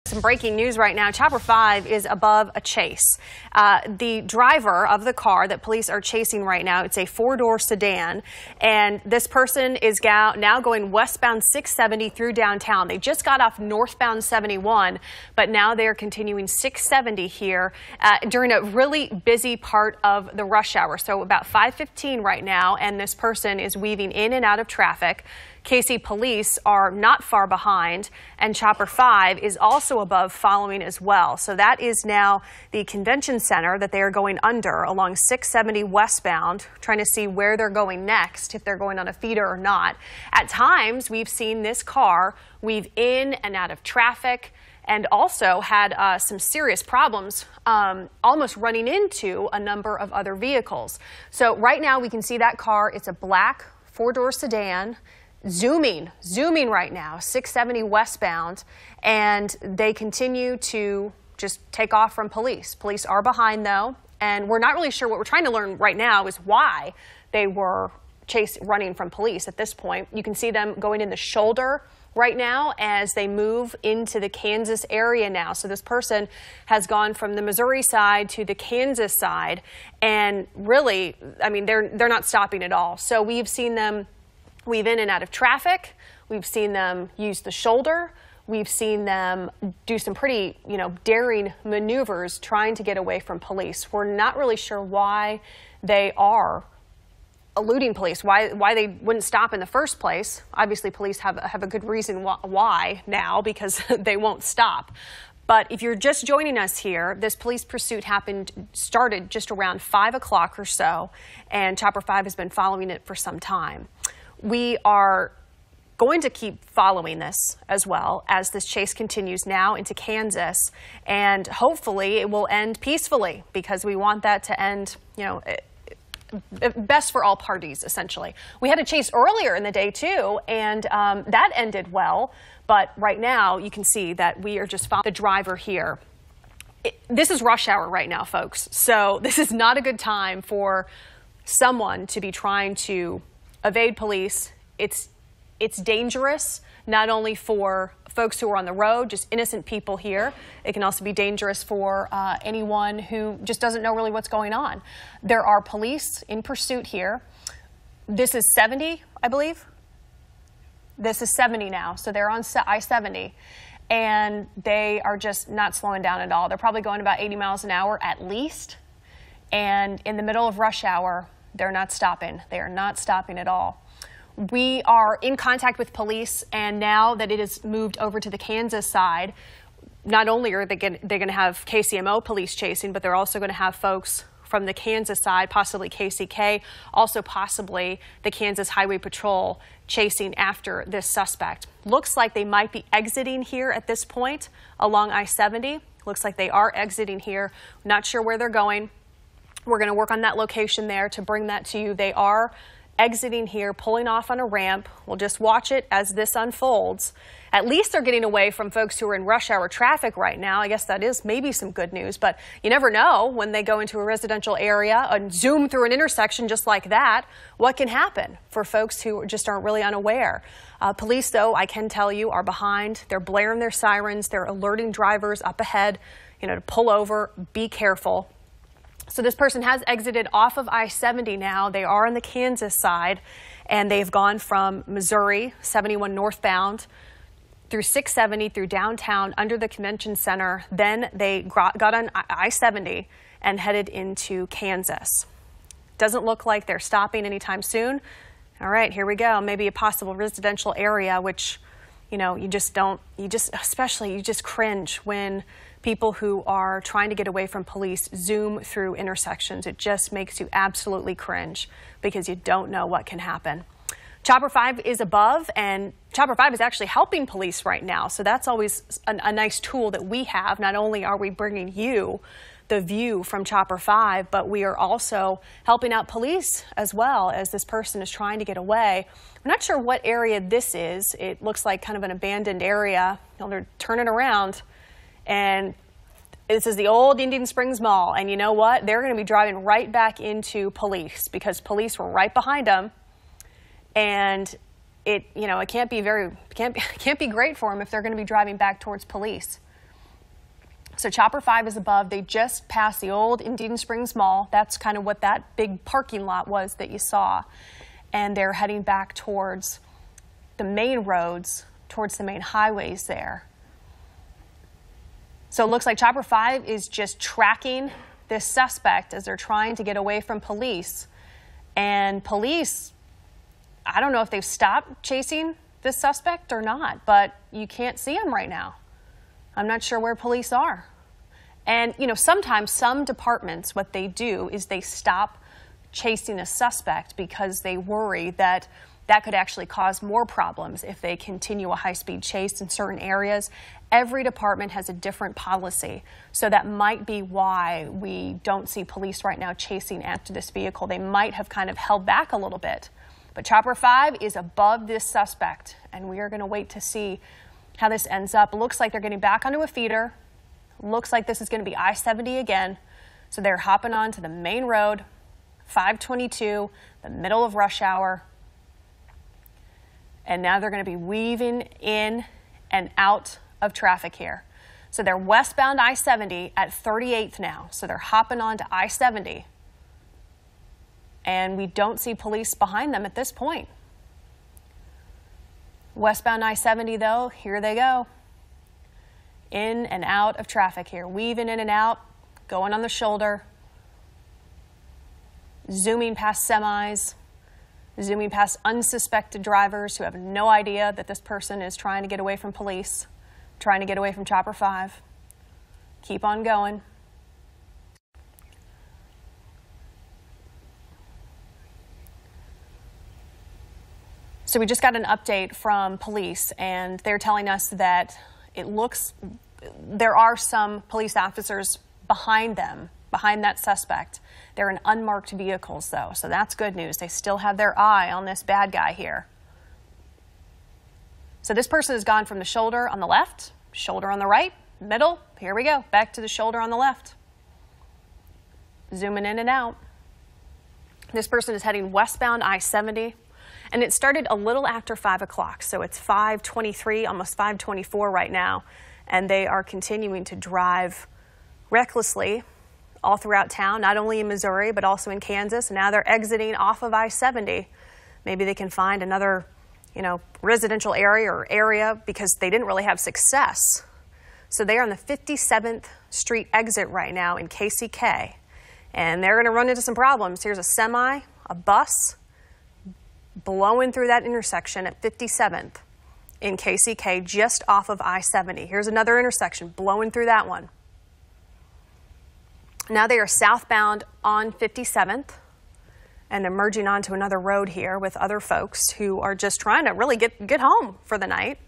Some breaking news right now. Chopper 5 is above a chase. The driver of the car that police are chasing right now, it's a four-door sedan, and this person is now going westbound 670 through downtown. They just got off northbound 71, but now they're continuing 670 here during a really busy part of the rush hour. So about 5:15 right now, and this person is weaving in and out of traffic. KC police are not far behind, and Chopper 5 is also above following as well. So that is now the convention center that they are going under along 670 westbound, trying to see where they're going next, if they're going on a feeder or not. At times, we've seen this car weave in and out of traffic and also had some serious problems, almost running into a number of other vehicles. So right now we can see that car. It's a black four-door sedan. Zooming right now, 670 westbound, and they continue to just take off from police. Police are behind though, and we're not really sure. What we're trying to learn right now is why they were running from police at this point. You can see them going in the shoulder right now as they move into the Kansas area now. So this person has gone from the Missouri side to the Kansas side, and really, I mean, they're not stopping at all. So we've seen them weave in and out of traffic. We've seen them use the shoulder. We've seen them do some pretty, daring maneuvers trying to get away from police. We're not really sure why they are eluding police, why they wouldn't stop in the first place. Obviously, police have a good reason why now, because they won't stop. But if you're just joining us here, this police pursuit started just around 5 o'clock or so, and Chopper 5 has been following it for some time. We are going to keep following this as well as this chase continues now into Kansas, and hopefully it will end peacefully, because we want that to end, best for all parties, essentially. We had a chase earlier in the day too, and that ended well, but right now you can see that we are just following the driver here. This is rush hour right now, folks, so this is not a good time for someone to be trying to evade police. It's dangerous, not only for folks who are on the road, just innocent people here. It can also be dangerous for anyone who just doesn't know really what's going on. There are police in pursuit here. This is 70, I believe. This is 70 now, so they're on I-70, and they are just not slowing down at all. They're probably going about 80 miles an hour at least, and in the middle of rush hour, they're not stopping. They are not stopping at all. We are in contact with police, and now that it has moved over to the Kansas side, not only are they're going to have KCMO police chasing, but they're also going to have folks from the Kansas side, possibly KCK, also possibly the Kansas Highway Patrol chasing after this suspect. Looks like they might be exiting here at this point along I-70. Looks like they are exiting here. Not sure where they're going. We're going to work on that location there to bring that to you. They are exiting here, pulling off on a ramp. We'll just watch it as this unfolds. At least they're getting away from folks who are in rush hour traffic right now. I guess that is maybe some good news, but you never know when they go into a residential area and zoom through an intersection just like that, what can happen for folks who just aren't really unaware. Police, though, I can tell you, are behind. They're blaring their sirens. They're alerting drivers up ahead, to pull over, be careful. So this person has exited off of I-70 now. They are on the Kansas side, and they've gone from Missouri, 71 northbound, through 670 through downtown under the convention center. Then they got on I-70 and headed into Kansas. Doesn't look like they're stopping anytime soon. All right, here we go. Maybe a possible residential area, which, you just cringe when people who are trying to get away from police zoom through intersections. It just makes you absolutely cringe because you don't know what can happen. Chopper 5 is above, and Chopper 5 is actually helping police right now. So that's always a nice tool that we have. Not only are we bringing you the view from Chopper 5, but we are also helping out police as well as this person is trying to get away. I'm not sure what area this is. It looks like kind of an abandoned area. They're turning around. And this is the old Indian Springs Mall, and you know what? They're going to be driving right back into police because police were right behind them, and it can't be great for them if they're going to be driving back towards police. So Chopper 5 is above. They just passed the old Indian Springs Mall. That's kind of what that big parking lot was that you saw. And they're heading back towards the main roads, towards the main highways there. So it looks like Chopper 5 is just tracking this suspect as they're trying to get away from police. And police, I don't know if they've stopped chasing this suspect or not, but you can't see him right now. I'm not sure where police are. And, you know, sometimes some departments, what they do is they stop chasing a suspect because they worry that that could actually cause more problems if they continue a high-speed chase in certain areas. Every department has a different policy, so that might be why we don't see police right now chasing after this vehicle. They might have kind of held back a little bit. But Chopper 5 is above this suspect, and we are going to wait to see how this ends up. It looks like they're getting back onto a feeder. Looks like this is going to be I-70 again. So they're hopping onto the main road, 522, the middle of rush hour. And now they're going to be weaving in and out of traffic here. So they're westbound I-70 at 38th now. So they're hopping onto I-70. And we don't see police behind them at this point. Westbound I-70 though, here they go. In and out of traffic here, weaving in and out, going on the shoulder, zooming past semis, zooming past unsuspected drivers who have no idea that this person is trying to get away from police, trying to get away from Chopper 5. Keep on going. So we just got an update from police, and they're telling us that it looks there are some police officers behind them, behind that suspect. They're in unmarked vehicles, though, so that's good news. They still have their eye on this bad guy here. So this person has gone from the shoulder on the left, shoulder on the right, middle. Here we go, back to the shoulder on the left. Zooming in and out. This person is heading westbound I-70. And it started a little after 5 o'clock, so it's 5:23, almost 5:24 right now, and they are continuing to drive recklessly all throughout town, not only in Missouri, but also in Kansas. And now they're exiting off of I-70. Maybe they can find another, residential area because they didn't really have success. So they're on the 57th Street exit right now in KCK, and they're going to run into some problems. Here's a semi, a bus, blowing through that intersection at 57th in KCK, just off of I-70. Here's another intersection, blowing through that one. Now they are southbound on 57th, and they're merging onto another road here with other folks who are just trying to really get home for the night,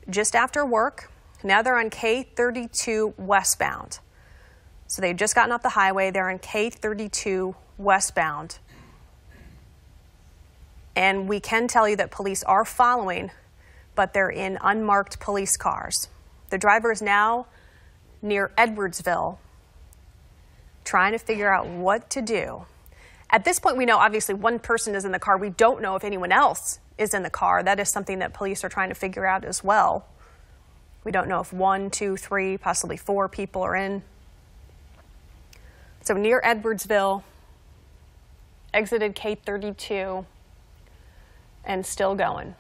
just after work. Now they're on K32 westbound. So they've just gotten off the highway. They're on K32 westbound. And we can tell you that police are following, but they're in unmarked police cars. The driver is now near Edwardsville, trying to figure out what to do. At this point, we know obviously one person is in the car. We don't know if anyone else is in the car. That is something that police are trying to figure out as well. We don't know if 1, 2, 3, possibly 4 people are in. So near Edwardsville, exited K32, and still going.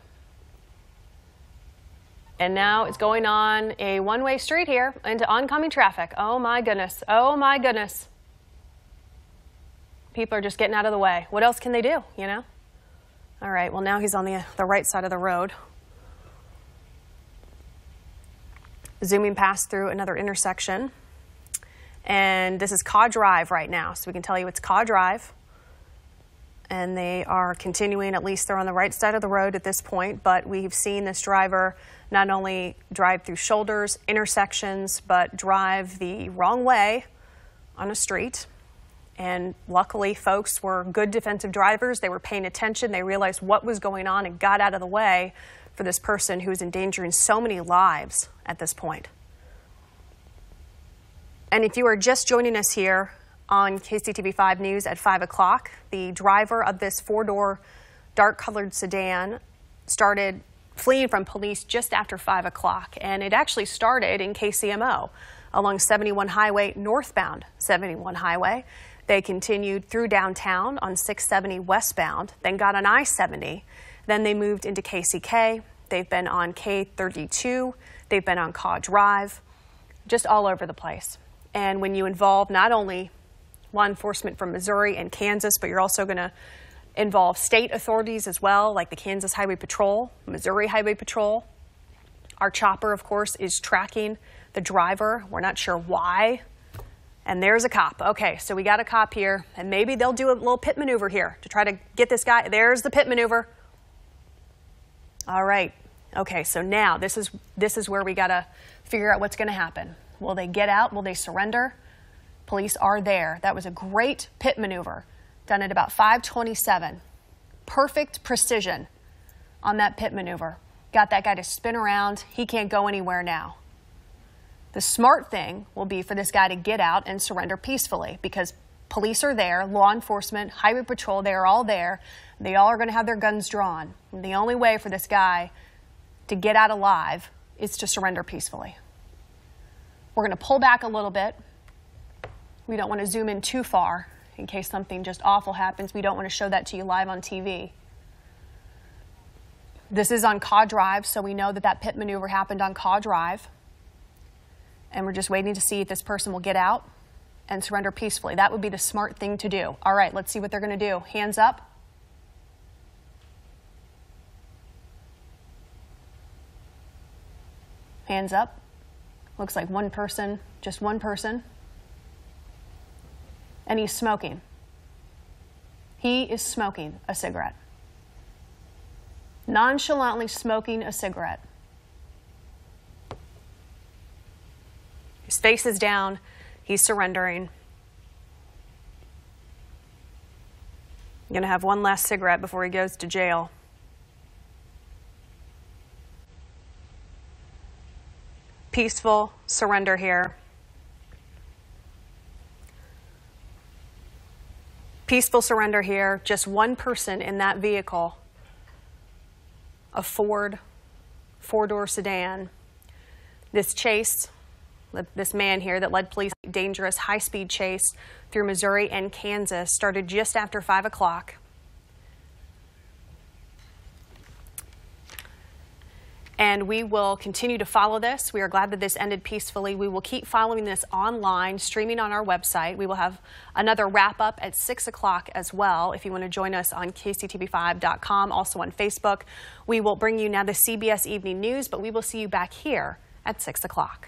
And now it's going on a one-way street here into oncoming traffic. Oh my goodness, oh my goodness. People are just getting out of the way. What else can they do, All right, well now he's on the right side of the road. Zooming past through another intersection. And this is Caw Drive right now, so we can tell you it's Caw Drive. And they are continuing, at least they're on the right side of the road at this point, but we've seen this driver not only drive through shoulders, intersections, but drive the wrong way on a street. And luckily, folks were good defensive drivers. They were paying attention. They realized what was going on and got out of the way for this person who is endangering so many lives at this point. And if you are just joining us here on KCTV5 News at 5 o'clock, the driver of this 4-door dark-colored sedan started fleeing from police just after 5 o'clock, and it actually started in KCMO. along 71 Highway, northbound 71 Highway. They continued through downtown on 670 westbound, then got on I-70. Then they moved into KCK. They've been on K32. They've been on Caw Drive, just all over the place. And when you involve not only law enforcement from Missouri and Kansas, but you're also going to involve state authorities as well, like the Kansas Highway Patrol, Missouri Highway Patrol. Our chopper, of course, is tracking the driver. We're not sure why. And there's a cop. Okay, so we got a cop here, and maybe they'll do a little pit maneuver here to try to get this guy. There's the pit maneuver. All right. Okay, so now this is where we got to figure out what's going to happen. Will they get out? Will they surrender? Police are there. That was a great pit maneuver done at about 5:27. Perfect precision on that pit maneuver. Got that guy to spin around. He can't go anywhere now. The smart thing will be for this guy to get out and surrender peacefully, because police are there, law enforcement, highway patrol, they are all there. They all are going to have their guns drawn. And the only way for this guy to get out alive is to surrender peacefully. We're going to pull back a little bit. We don't want to zoom in too far in case something just awful happens. We don't want to show that to you live on TV. This is on Caw Drive, so we know that that pit maneuver happened on Caw Drive. And we're just waiting to see if this person will get out and surrender peacefully. That would be the smart thing to do. All right, let's see what they're going to do. Hands up. Hands up. Looks like one person, just one person. And he's smoking. He is smoking a cigarette. Nonchalantly smoking a cigarette. His face is down. He's surrendering. I'm going to have one last cigarette before he goes to jail. Peaceful surrender here. Peaceful surrender here. Just one person in that vehicle. A Ford four-door sedan. This chase, this man here that led police dangerous high-speed chase through Missouri and Kansas started just after 5 o'clock. And we will continue to follow this. We are glad that this ended peacefully. We will keep following this online, streaming on our website. We will have another wrap-up at 6 o'clock as well. If you want to join us on KCTV5.com, also on Facebook. We will bring you now the CBS Evening News, but we will see you back here at 6 o'clock.